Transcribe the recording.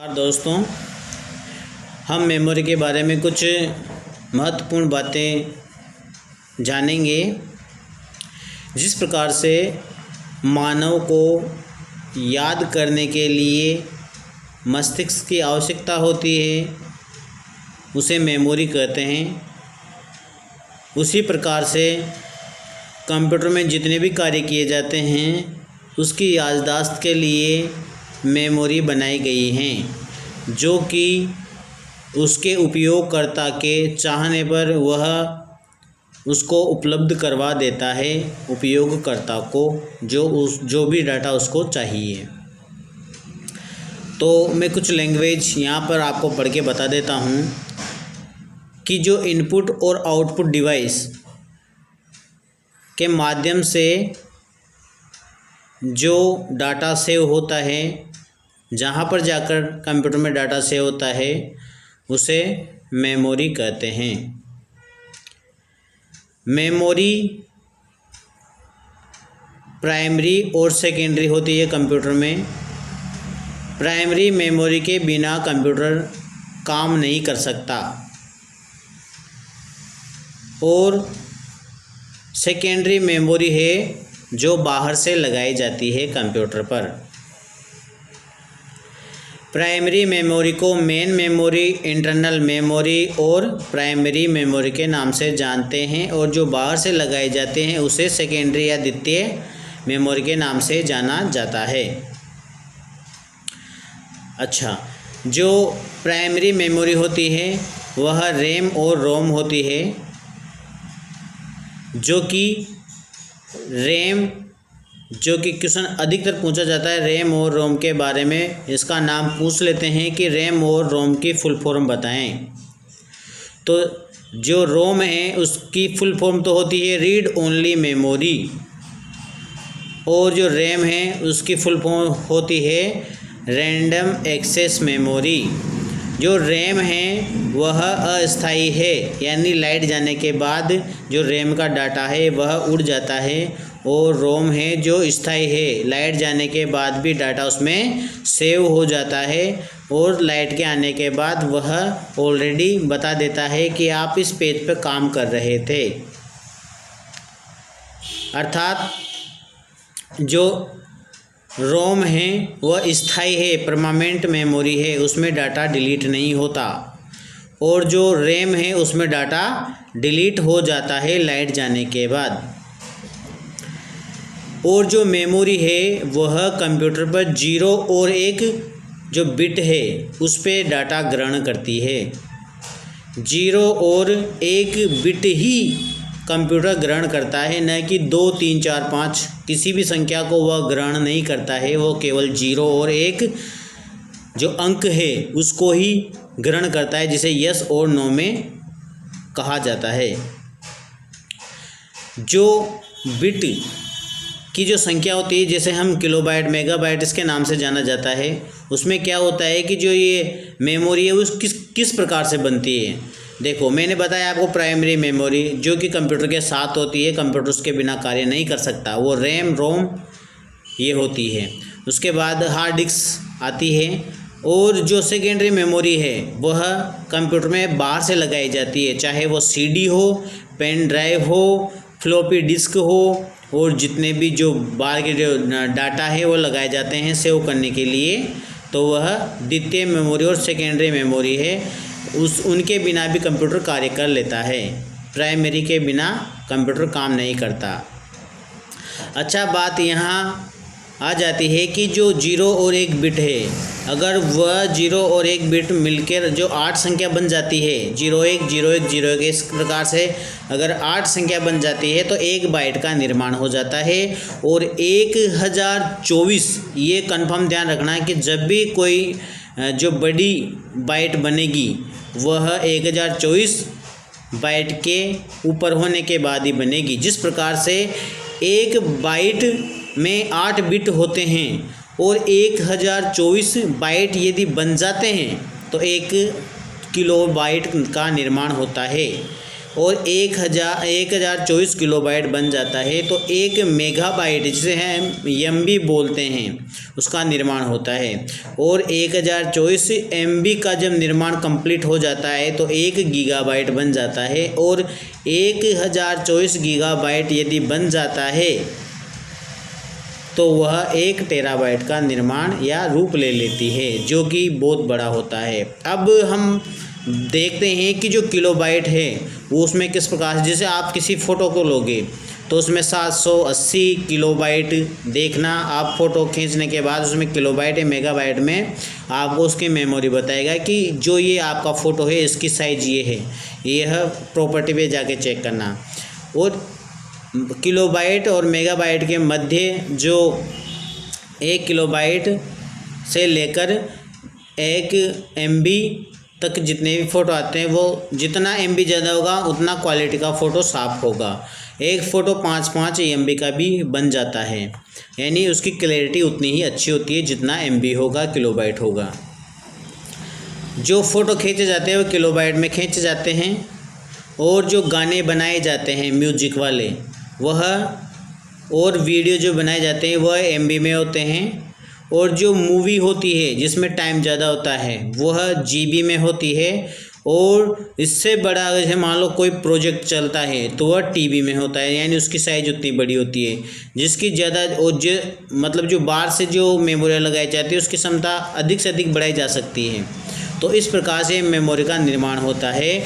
दोस्तों, हम मेमोरी के बारे में कुछ महत्वपूर्ण बातें जानेंगे। जिस प्रकार से मानव को याद करने के लिए मस्तिष्क की आवश्यकता होती है, उसे मेमोरी कहते हैं। उसी प्रकार से कंप्यूटर में जितने भी कार्य किए जाते हैं, उसकी याददाश्त के लिए मेमोरी बनाई गई हैं, जो कि उसके उपयोगकर्ता के चाहने पर वह उसको उपलब्ध करवा देता है उपयोगकर्ता को जो भी डाटा उसको चाहिए। तो मैं कुछ लैंग्वेज यहाँ पर आपको पढ़ के बता देता हूँ कि जो इनपुट और आउटपुट डिवाइस के माध्यम से जो डाटा सेव होता है, जहाँ पर जाकर कंप्यूटर में डाटा सेव होता है, उसे मेमोरी कहते हैं। मेमोरी प्राइमरी और सेकेंडरी होती है कंप्यूटर में। प्राइमरी मेमोरी के बिना कंप्यूटर काम नहीं कर सकता और सेकेंडरी मेमोरी है जो बाहर से लगाई जाती है कंप्यूटर पर। प्राइमरी मेमोरी को मेन मेमोरी, इंटरनल मेमोरी और प्राइमरी मेमोरी के नाम से जानते हैं, और जो बाहर से लगाए जाते हैं उसे सेकेंडरी या द्वितीय मेमोरी के नाम से जाना जाता है। अच्छा, जो प्राइमरी मेमोरी होती है वह रैम और रोम होती है, जो कि रैम जो कि क्वेश्चन अधिकतर पूछा जाता है रैम और रोम के बारे में। इसका नाम पूछ लेते हैं कि रैम और रोम की फुल फॉर्म बताएं। तो जो रोम है उसकी फुल फॉर्म तो होती है रीड ओनली मेमोरी, और जो रैम है उसकी फुल फॉर्म होती है रैंडम एक्सेस मेमोरी। जो रैम है वह अस्थायी है, यानी लाइट जाने के बाद जो रैम का डाटा है वह उड़ जाता है, और रोम है जो स्थायी है, लाइट जाने के बाद भी डाटा उसमें सेव हो जाता है, और लाइट के आने के बाद वह ऑलरेडी बता देता है कि आप इस पेज पर काम कर रहे थे। अर्थात जो रोम है वह स्थायी है, परमानेंट मेमोरी है, उसमें डाटा डिलीट नहीं होता, और जो रैम है उसमें डाटा डिलीट हो जाता है लाइट जाने के बाद। और जो मेमोरी है वह कंप्यूटर पर 0 और 1 जो बिट है उस पर डाटा ग्रहण करती है। 0 और 1 बिट ही कंप्यूटर ग्रहण करता है, न कि 2, 3, 4, 5 किसी भी संख्या को वह ग्रहण नहीं करता है। वो केवल 0 और 1 जो अंक है उसको ही ग्रहण करता है, जिसे यस और नो में कहा जाता है। जो बिट की जो संख्या होती है, जैसे हम किलोबाइट, मेगाबाइट इसके नाम से जाना जाता है, उसमें क्या होता है कि जो ये मेमोरी है वो किस प्रकार से बनती है। देखो, मैंने बताया आपको प्राइमरी मेमोरी जो कि कंप्यूटर के साथ होती है, कंप्यूटर उसके बिना कार्य नहीं कर सकता, वो रैम रोम ये होती है। उसके बाद हार्ड डिस्क आती है, और जो सेकेंडरी मेमोरी है वह कंप्यूटर में बाहर से लगाई जाती है, चाहे वो सीडी हो, पेन ड्राइव हो, फ्लॉपी डिस्क हो, और जितने भी जो बाहर के जो डाटा है वो लगाए जाते हैं सेव करने के लिए। तो वह द्वितीय मेमोरी और सेकेंडरी मेमोरी है, उनके बिना भी कंप्यूटर कार्य कर लेता है, प्राइमरी के बिना कंप्यूटर काम नहीं करता। अच्छा, बात यहाँ आ जाती है कि जो 0 और 1 बिट है, अगर वह 0 और 1 बिट मिलकर जो 8 संख्या बन जाती है, 01 01 01, इस प्रकार से अगर 8 संख्या बन जाती है तो 1 बाइट का निर्माण हो जाता है। और 1024, ये कन्फर्म ध्यान रखना है कि जब भी कोई जो बड़ी बाइट बनेगी वह 1024 बाइट के ऊपर होने के बाद ही बनेगी। जिस प्रकार से 1 बाइट में 8 बिट होते हैं और 1024 बाइट यदि बन जाते हैं तो 1 किलो बाइट का निर्माण होता है। और 1024 किलोबाइट बन जाता है। तो 1 मेगाबाइट जिसे हम एमबी बोलते हैं उसका निर्माण होता है। और 1024 एमबी का जब निर्माण कंप्लीट हो जाता है तो 1 गीगाबाइट बन जाता है। और 1024 गीगाबाइट यदि बन जाता है तो वह 1 टेराबाइट का निर्माण या रूप ले लेती है, जो कि बहुत बड़ा होता है। अब हम देखते हैं कि जो किलोबाइट है वो उसमें किस प्रकार से, जैसे आप किसी फ़ोटो को लोगे तो उसमें 780 किलोबाइट देखना, आप फ़ोटो खींचने के बाद उसमें किलोबाइट या मेगाबाइट में आपको उसकी मेमोरी बताएगा कि जो ये आपका फ़ोटो है इसकी साइज़ ये है। यह प्रॉपर्टी पे जाके चेक करना। और किलोबाइट और मेगाबाइट के मध्य जो 1 किलोबाइट से लेकर 1 एमबी तक जितने भी फ़ोटो आते हैं, वो जितना एमबी ज़्यादा होगा उतना क्वालिटी का फ़ोटो साफ़ होगा। एक फ़ोटो 5 एमबी का भी बन जाता है, यानी उसकी क्लैरिटी उतनी ही अच्छी होती है जितना एमबी होगा, किलोबाइट होगा। जो फ़ोटो खींचे जाते हैं वो किलोबाइट में खींचे जाते हैं। और जो गाने बनाए जाते हैं म्यूजिक वाले वह, और वीडियो जो बनाए जाते हैं वह एमबी में होते हैं। और जो मूवी होती है जिसमें टाइम ज़्यादा होता है वह जीबी में होती है। और इससे बड़ा अगर मान लो कोई प्रोजेक्ट चलता है तो वह टीबी में होता है, यानी उसकी साइज़ उतनी बड़ी होती है जिसकी ज़्यादा, और जो मतलब जो बाहर से जो मेमोरी लगाई जाती है उसकी क्षमता अधिक से अधिक बढ़ाई जा सकती है। तो इस प्रकार से मेमोरी का निर्माण होता है।